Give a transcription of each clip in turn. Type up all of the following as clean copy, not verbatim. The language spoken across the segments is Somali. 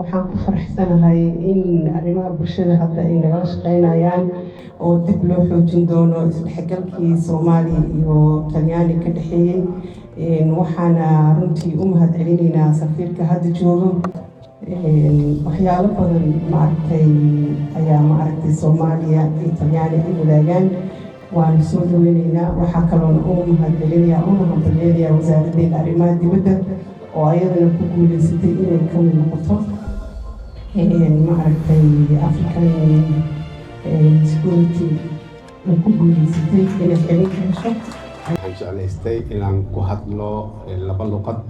waxaan ku faraxsanahay in arrimaha bulshada hadda ay nagala shaqeynayaan oo dib loo xoojin doono isdhexgalkii Soomaaliya iyo Talyaani ka dhexeeyay waxaana runtii u mahadcelinaynaa safiirka hadda joogo waxyaalo badan ayaa Soomaaliya iyo Talyaani ay wadaagaan waan soo dhaweynaynaa waxaa kaloo u mahadcelinayaa una hambalyeelayaa wasaaradda arrimaha dibadda oo ayadana ku guuleysatay inay ka mid noqoto African security ku guuleysatay inay xilin ka hesho. waxaan jeclaystay inaan ku hadlo laba luqad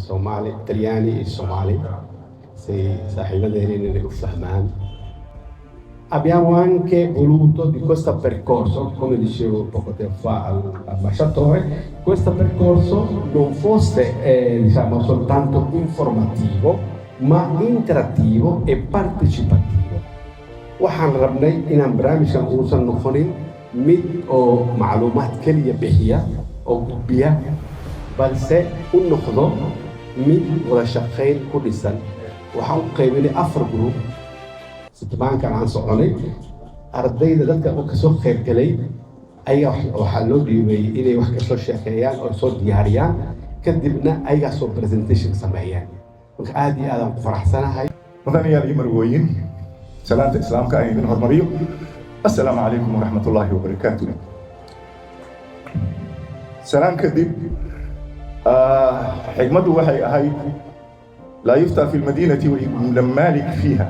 Soomaali, Talyaani iyo Soomaali si saaxiibadeena inay u fahmaan. Abbiamo anche voluto di questo percorso, come dicevo poco tempo fa all'ambasciatore, questo percorso non fosse soltanto informativo, ma interattivo e partecipativo. waxaan rabnay inaan barnaamijkan uusan noqonin mid oo macluumaad kaliya bixiya oo gudbiya balse u noqdo mid wada shaqayn ku dhisan. waxaan u qaybinay 4 group sitbaankan aan soconay ardayda dadka oo kasoo qayb galay ayaa waxaa loo dhiibay inay wax ka soo sheekeeyaan oo soo diyaariyaan kadibna ayaga soo presentation sameeyaan. marka aad iyo aad aan ku faraxsanahay. mudanayaal iyo marwooyin salaanta islaamka ay idin hormariyo. assalaamu calaykum waraxmatullaahi wabarakaatuh. salaan kadib xigmaddu waxay ahayd laa yuftaa fi lmadiinati wa ibnu maalik fiiha.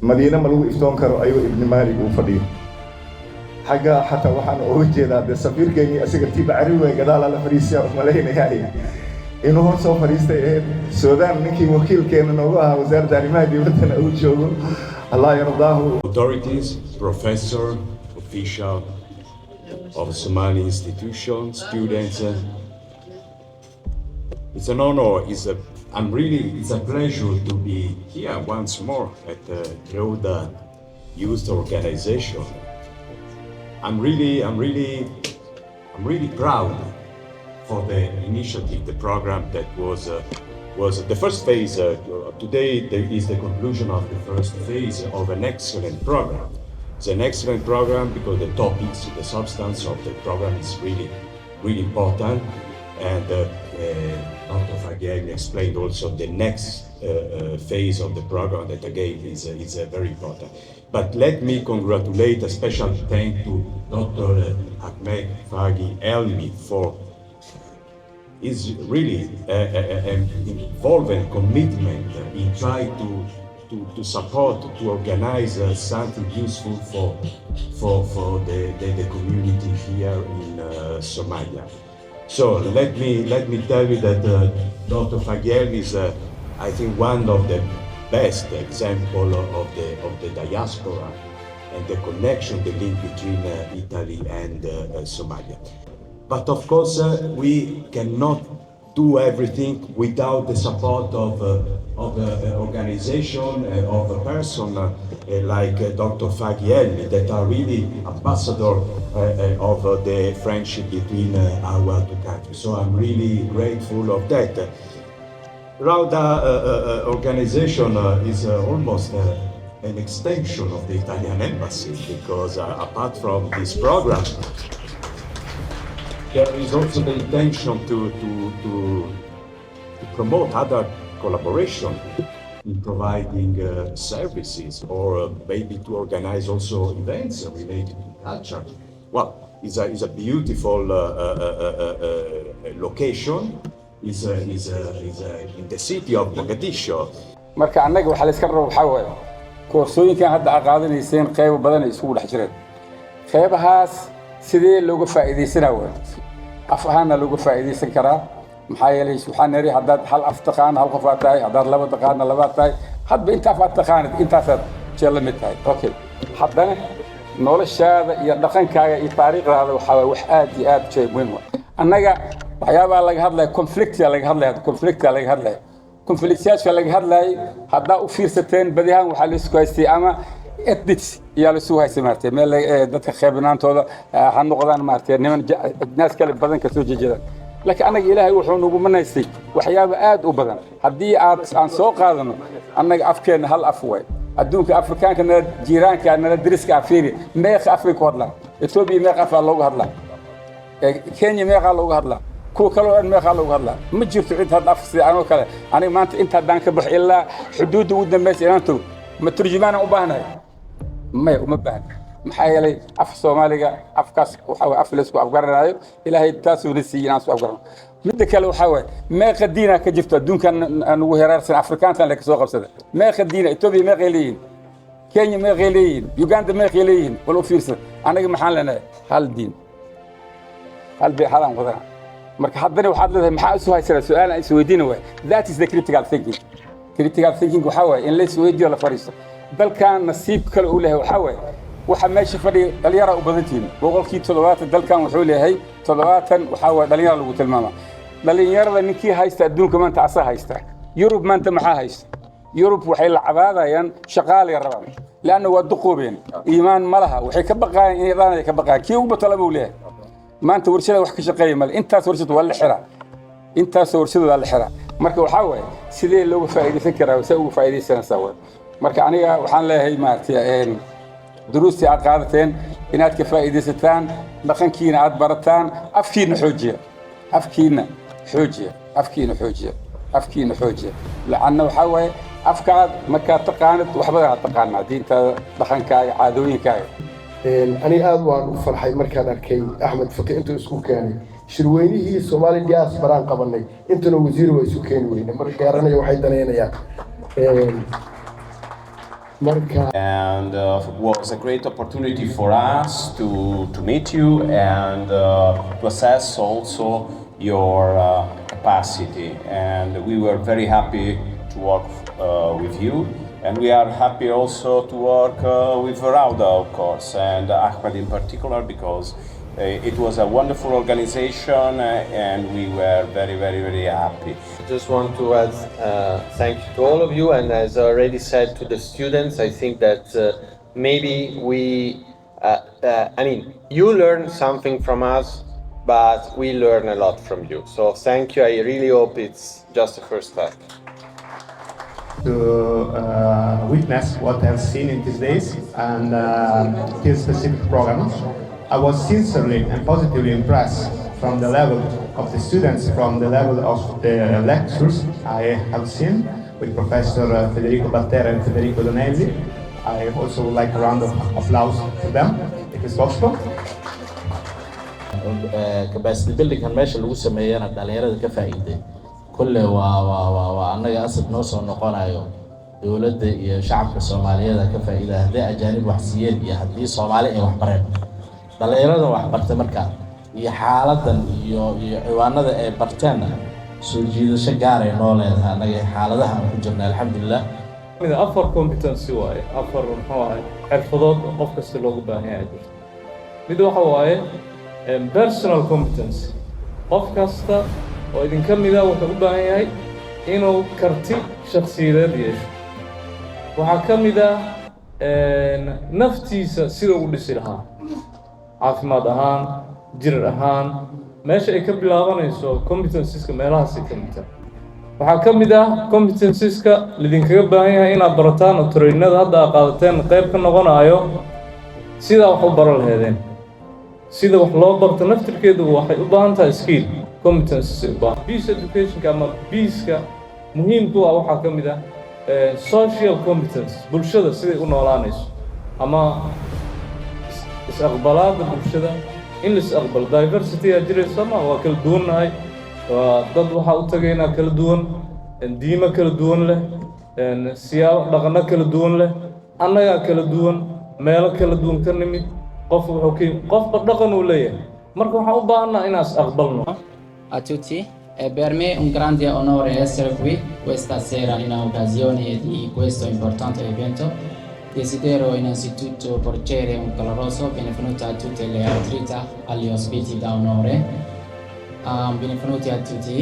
madiina ma lagu iftoon karo ayuu ibni maalik uu fadhiyo. xagga xataa waxaan uga jeedaa dee safiirkeennii asiga tiba cariwey gadaala la fadhiisiyaa malaynayaa inuu hor soo fadhiistay ahayd Suudaan ninkii wakiilkeena noogu ahaa wasaaradda arrimaha dibaddana uu joogo Allah yardaahu. Authorities, professor, official of Somali institutions, students. It's an honor, it's a pleasure to be here once more at the Rhoda Youth Organization. I'm really proud for the initiative, the program that was the first phase. Today there is the conclusion of the first phase of an excellent program. It's an excellent program because the topics, the substance of the program is really important. And Dr. Fagiel explained also the next phase of the program that again is very important. But let me congratulate a special thank to Dr. Ahmed Fagi Elmi for his really involved commitment in trying to support, to organize something useful for the community here in Somalia. So let me tell you that Dr. Fagiel is, I think, one of the best example of the diaspora and the connection, the link between Italy and Somalia. But of course, we cannot do everything without the support of an organization, of a person like Dr. Fagielli, that are really ambassador of the friendship between our two countries. So I'm really grateful of that. Rauda organization is almost an extension of the Italian embassy because apart from this program, there is also the intention to promote other collaboration in providing services or maybe to organize also events related to culture. Well, it's a beautiful location. Is in the city of Mogadishu. marka annaga waxa la iska rabo waxa weeye koorsooyinkan hadda aad qaadanayseen qayb badan ay isugu dhex jireen qaybahaas sidee looga faa'iideysanaa af ahaana looga faa'iideysan karaa maxaa yeelay waxaan nari haddaad hal af taqaan hal qof aad tahay haddaad laba taqaana laba tahay hadba inta aad taqaanid intaasaad jeel la mid tahay okay haddana noloshaada iyo dhaqankaaga iyo taariikhdaada waxa wax aad iyo aad shay weyn annaga waxyaabaa laga hadlay conflict laga hadlay conflictyaasha laga hadlay hadda u fiirsateen badihaan waxa la isku haystay ama ethics yaa la isku haystay maartay meel dadka qeybnaantooda ha noqdaan maartay niman naas kale badan ka soo jeedaan laakiin anaga ilaahay wuxuu nagu manaystay waxyaabo aad u badan haddii aan soo qaadano annaga afkeena hal af way adduunka afrikaanka nala jiiraanka nala dariska afiiri meeqa afay ku hadlaan Ethiopia meeqa af loogu hadlaa Kenya meeqa loogu hadlaa kuwa kale oo meeqa loogu hadlaa ma jirto cid had af si anoo kale aniga maanta inta daan ka bax ilaa xuduudda ugu dambeysay inaan tago ma turjumaan u baahnahay ما وما بعد محايلي أف الصومالية أفكاس وحاول أفلس وأفقرنايو إلى هي تاسو نسي ناس وأفقرنا مدة كله وحاول ما قدينا كجفت دون كان نوهر أرسل أفريقيا لك سوق بسده ما قدينا إثيوبيا ما غيلين كينيا ما غيلين يوغندا ما غيلين ولو فيرس أنا محلنا هالدين هالبحالهم قدرنا مرك حضرني وحضرني محاسو هاي سؤال سويدين هو that is the critical thinking وحاول إن ليس سويدي ولا فريسة بل كان نصيب كل أولها وحوي وحماشي فري دليرة وبدتين وقول كي طلبات دل كان وحولي هي طلبات وحوي دليرة لو تلمامة دليرة إنكي هايست الدون كمان تعصى هايست يوروب ما أنت معاه هايست يوروب وحيل عبادة ين شغال يا رب لأنه ودقوا بين إيمان ملها وحي كبقى إيران كبقى كي وبطلبوا له ما أنت ورشة وحكي شقي مال أنت ورشة ولا حرة أنت ورشة ولا حرة مركب وحوي سيدي لو فائدة فكرة وسووا فائدة سنة سوا marka aniga waxaan leeyahay maartay duruustii aad qaadateen inaad ka faa'iideysataan dhaqankiina aad barataan afkiina xoojiya laana waxa way afkaad marka taqaanad waxba aad taqaanaa diinta dhaqankaaga caadooyinkaaga aniga aad waan u farxay markaan arkay Axmed Faki intuu isku keenay shirweynihii Soomaali diaspora qabanay intana wasiir way isku keenay weeyna marka garanay waxay daneynayaan And was a great opportunity for us to meet you and to assess also your capacity. And we were very happy to work with you. And we are happy also to work with Rauda, of course, and Ahmed in particular, because it was a wonderful organization and we were very, very, very happy. Just want to add thank you to all of you, and as I already said to the students, I think that maybe you learn something from us, but we learn a lot from you. So thank you. I really hope it's just the first step. To witness what I've seen in these days and this specific program. I was sincerely and positively impressed from the level of the students, from the level of the lectures I have seen with Professor Federico Battera and Federico Donelli. I also would like a round of applause to them, if it's possible. Capacity building kan meesha lagu sameeyana dhalinyarada ka faa'iiday kulle waa annaga asad noo soo noqonayo dawladda iyo shacabka Soomaaliyeed ka faa'iiday haddii ajaanib wax siiyeen iyo haddii Soomaali ay wax bareen dhalinyarada wax bartay markaa iyo xaaladan iyo ciwaanada ay barteen soo jiidasho gaar ah noo leedahay anaga xaaladaha aan ku jirnaa alxamdulillah mid afar competency waaye afar xirfadood qof kasta loogu baahan yahay mid waxa waaye personal competence qof kasta oo idin ka mid ah wuxuu u baahan yahay inuu karti shakhsiyadeed yeesho waxa ka mid ah naftiisa sida uu dhisi lahaa caafimaad ahaan jirar ahaan meesha ay ka bilaabanayso competenceska meelahaas ka mid ah waxaa ka mid ah competenceska lidinkaga baahan yahay inaad barataan oo trainada hadda aad qaadateen qayb ka noqonayo sida wax u baran lahaydeen sida wax loo barto naftirkeedu waxay u baahan tahay skill competences u baahan peace education ama peace-ka muhiimku ah waxaa ka mid ah social competence bulshada siday u noolaanayso ama is-aqbalaadda bulshada in la is-aqbal diversity aa jiraysa ma waa kala duwannahay waa dad waxaa u tagaynaa kala duwan diimo kala duwan leh siyaabo dhaqano kala duwan leh annagaa kala duwan meelo kala duwan ka nimid qof wuxuu ka qofba dhaqan uu leeyahay marka waxaan u baahannaha inaan is-aqbalno a tutti. È per me un grande onore essere qui questa sera in occasione di questo importante evento. Desidero innanzitutto porgere un caloroso benvenuto a tutte le autorità, agli ospiti da onore. Benvenuti a tutti.